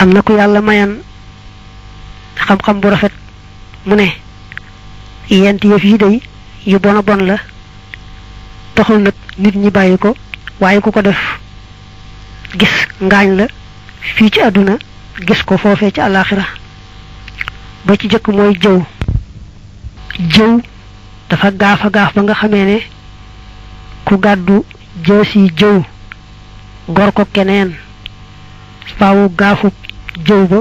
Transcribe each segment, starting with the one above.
am na ku yàlla mayan xam-xam bu rafet mu ne yent yëf yi day yu bona bon la taxul nag nit ñi bàyyi ko waaye ku ko def gis ngaañ la fii ci àdduna gis ko foofee ci àllaaxira ba ci jëkk mooy jëw dafa gaaf a gaaf ba nga xamee ne ku gàddu jësi jëw gor ko keneen faawu gaafu jëw ba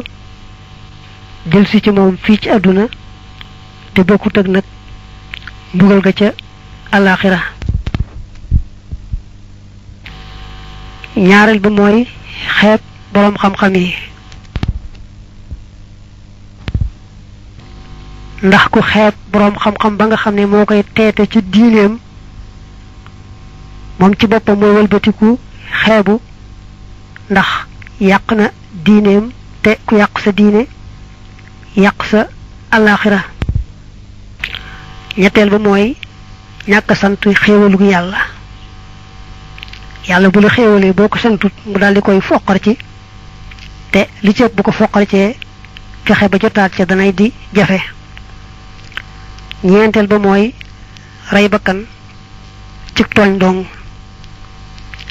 jël si ci moom fii ci àdduna te bokkut ak nag mbugal ga ca àllaaxira ñaareel ba mooy xeeb boroom xam-xam yi ndax ku xeeb boroom xam-xam ba nga xam ne moo koy teete ci diineem moom ci boppam mooy wëlbatiku xeebu ndax yàq na diineem te ku yàq sa diine yàq sa àllaaxira ñetteel ba mooy ñàkk sant xéewalug yàlla bu la xéewalee boo ko santut mu daldi koy foqar ci te li ci ëpp bu ko foqar cee fexe ba jotaat ca danay di jafe ñeenteel ba mooy rey bakkan ci tooñ dong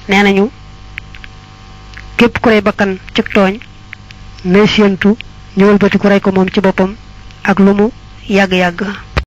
nee nañu képp ku rey bakkan ci tooñ nay séentu ñëwal bati ku rey ko moom ci boppam ak lu mu yàgg-yàgg